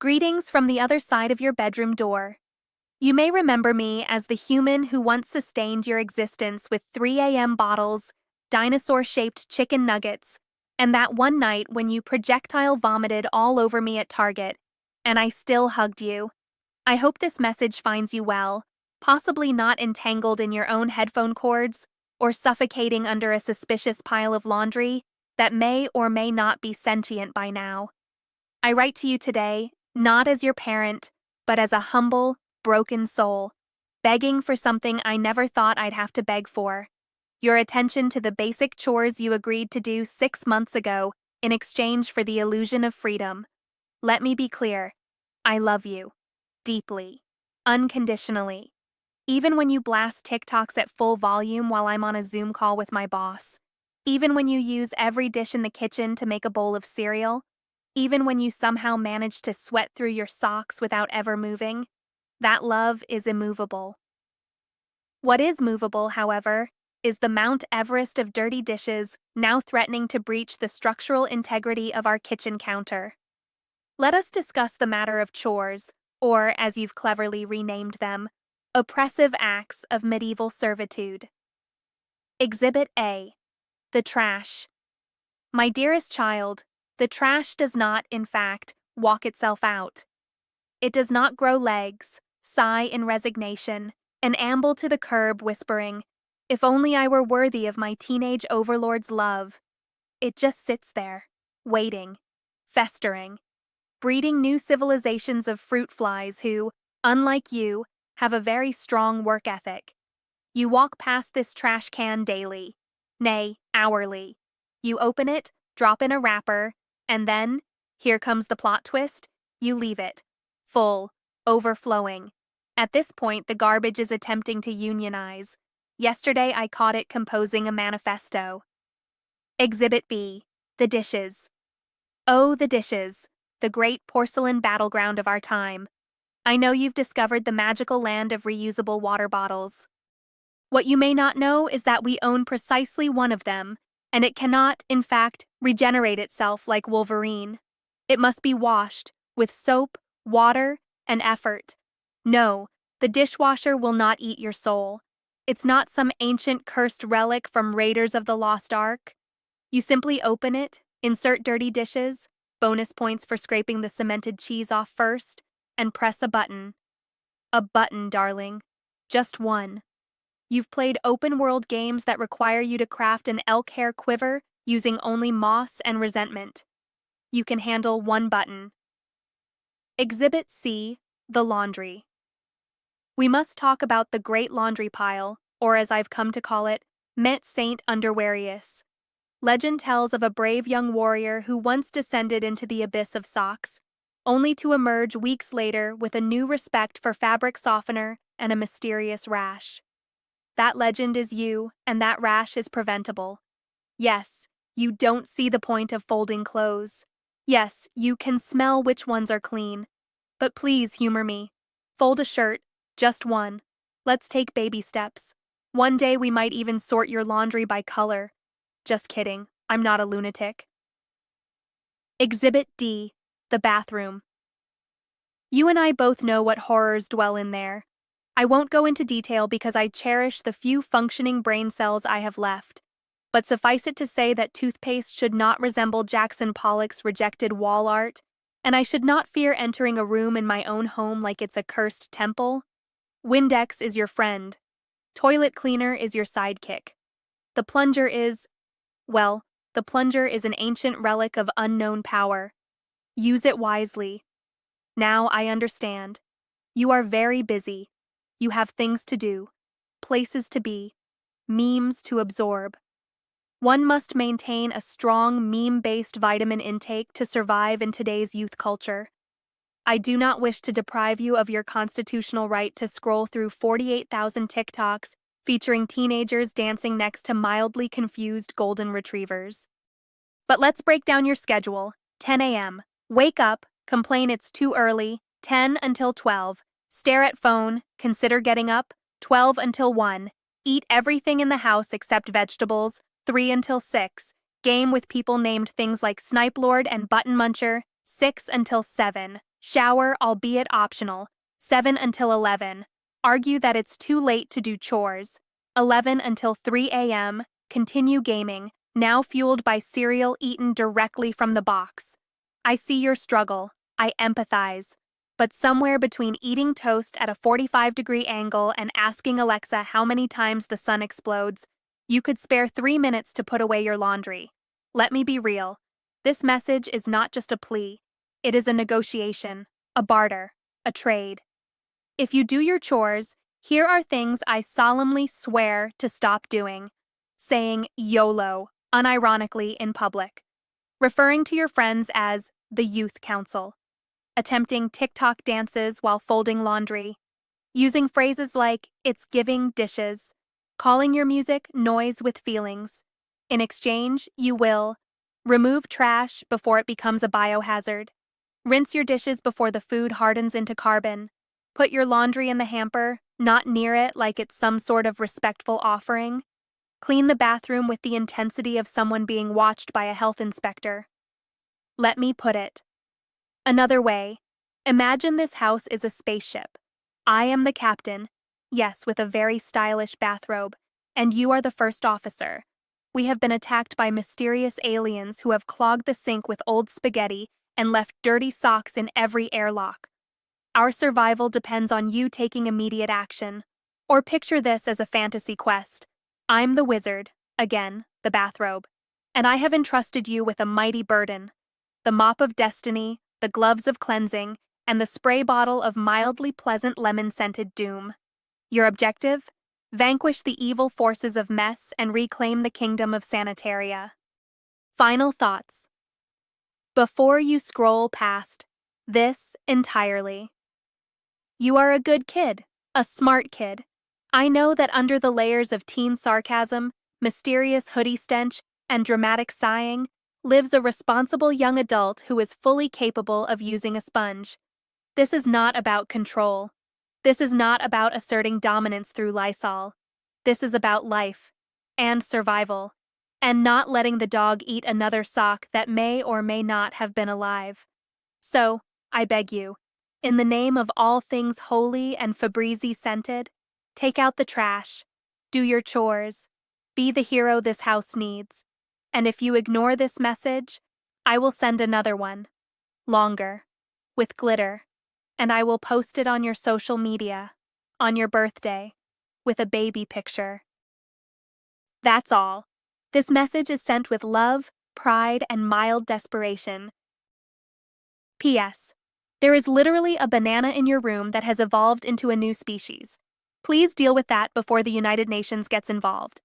Greetings from the other side of your bedroom door. You may remember me as the human who once sustained your existence with 3 a.m. bottles, dinosaur-shaped chicken nuggets, and that one night when you projectile vomited all over me at Target, and I still hugged you. I hope this message finds you well, possibly not entangled in your own headphone cords or suffocating under a suspicious pile of laundry that may or may not be sentient by now. I write to you today, not as your parent, but as a humble, broken soul, begging for something I never thought I'd have to beg for: your attention to the basic chores you agreed to do 6 months ago in exchange for the illusion of freedom. Let me be clear. I love you. Deeply. Unconditionally. Even when you blast TikToks at full volume while I'm on a Zoom call with my boss. Even when you use every dish in the kitchen to make a bowl of cereal. Even when you somehow manage to sweat through your socks without ever moving. That love is immovable. What is movable, however, is the Mount Everest of dirty dishes now threatening to breach the structural integrity of our kitchen counter. Let us discuss the matter of chores, or, as you've cleverly renamed them, oppressive acts of medieval servitude. Exhibit A. The trash. My dearest child, the trash does not, in fact, walk itself out. It does not grow legs, sigh in resignation, and amble to the curb whispering, "If only I were worthy of my teenage overlord's love." It just sits there, waiting, festering, breeding new civilizations of fruit flies who, unlike you, have a very strong work ethic. You walk past this trash can daily, nay, hourly. You open it, drop in a wrapper, and then, here comes the plot twist, you leave it, full, overflowing. At this point, the garbage is attempting to unionize. Yesterday, I caught it composing a manifesto. Exhibit B. The dishes. Oh, the dishes, the great porcelain battleground of our time. I know you've discovered the magical land of reusable water bottles. What you may not know is that we own precisely one of them, and it cannot, in fact, regenerate itself like Wolverine. It must be washed with soap, water, and effort. No, the dishwasher will not eat your soul. It's not some ancient cursed relic from Raiders of the Lost Ark. You simply open it, insert dirty dishes, bonus points for scraping the cemented cheese off first, and press a button. A button, darling. Just one. You've played open-world games that require you to craft an elk hair quiver using only moss and resentment. You can handle one button. Exhibit C. The laundry. We must talk about the great laundry pile, or as I've come to call it, Met Saint Underwearius. Legend tells of a brave young warrior who once descended into the abyss of socks, only to emerge weeks later with a new respect for fabric softener and a mysterious rash. That legend is you, and that rash is preventable. Yes, you don't see the point of folding clothes. Yes, you can smell which ones are clean. But please humor me. Fold a shirt, just one. Let's take baby steps. One day we might even sort your laundry by color. Just kidding, I'm not a lunatic. Exhibit D. The bathroom. You and I both know what horrors dwell in there. I won't go into detail because I cherish the few functioning brain cells I have left, but suffice it to say that toothpaste should not resemble Jackson Pollock's rejected wall art, and I should not fear entering a room in my own home like it's a cursed temple. Windex is your friend. Toilet cleaner is your sidekick. The plunger is, well, the plunger is an ancient relic of unknown power. Use it wisely. Now I understand. You are very busy. You have things to do, places to be, memes to absorb. One must maintain a strong meme-based vitamin intake to survive in today's youth culture. I do not wish to deprive you of your constitutional right to scroll through 48,000 TikToks featuring teenagers dancing next to mildly confused golden retrievers. But let's break down your schedule. 10 a.m. Wake up, complain it's too early, 10 until 12. Stare at phone, consider getting up, 12 until 1. Eat everything in the house except vegetables, 3 until 6. Game with people named things like Snipe Lord and Button Muncher, 6 until 7. Shower, albeit optional. 7 until 11. Argue that it's too late to do chores. 11 until 3 a.m. Continue gaming, now fueled by cereal eaten directly from the box. I see your struggle. I empathize. But somewhere between eating toast at a 45-degree angle and asking Alexa how many times the sun explodes, you could spare 3 minutes to put away your laundry. Let me be real. This message is not just a plea. It is a negotiation, a barter, a trade. If you do your chores, here are things I solemnly swear to stop doing. Saying YOLO, unironically in public. Referring to your friends as the youth council. Attempting TikTok dances while folding laundry. Using phrases like, it's giving dishes. Calling your music noise with feelings. In exchange, you will remove trash before it becomes a biohazard. Rinse your dishes before the food hardens into carbon. Put your laundry in the hamper, not near it like it's some sort of respectful offering. Clean the bathroom with the intensity of someone being watched by a health inspector. Let me put it another way. Imagine this house is a spaceship. I am the captain, yes, with a very stylish bathrobe, and you are the first officer. We have been attacked by mysterious aliens who have clogged the sink with old spaghetti and left dirty socks in every airlock. Our survival depends on you taking immediate action. Or picture this as a fantasy quest. I'm the wizard, again, the bathrobe, and I have entrusted you with a mighty burden. The mop of destiny, the gloves of cleansing, and the spray bottle of mildly pleasant lemon-scented doom. Your objective? Vanquish the evil forces of mess and reclaim the kingdom of sanitaria. Final thoughts. Before you scroll past this entirely. You are a good kid, a smart kid. I know that under the layers of teen sarcasm, mysterious hoodie stench, and dramatic sighing, lives a responsible young adult who is fully capable of using a sponge. This is not about control. This is not about asserting dominance through Lysol. This is about life and survival, and not letting the dog eat another sock that may or may not have been alive. So, I beg you, in the name of all things holy and Febreze scented, take out the trash, do your chores, be the hero this house needs. And if you ignore this message, I will send another one, longer, with glitter, and I will post it on your social media, on your birthday, with a baby picture. That's all. This message is sent with love, pride, and mild desperation. P.S. There is literally a banana in your room that has evolved into a new species. Please deal with that before the United Nations gets involved.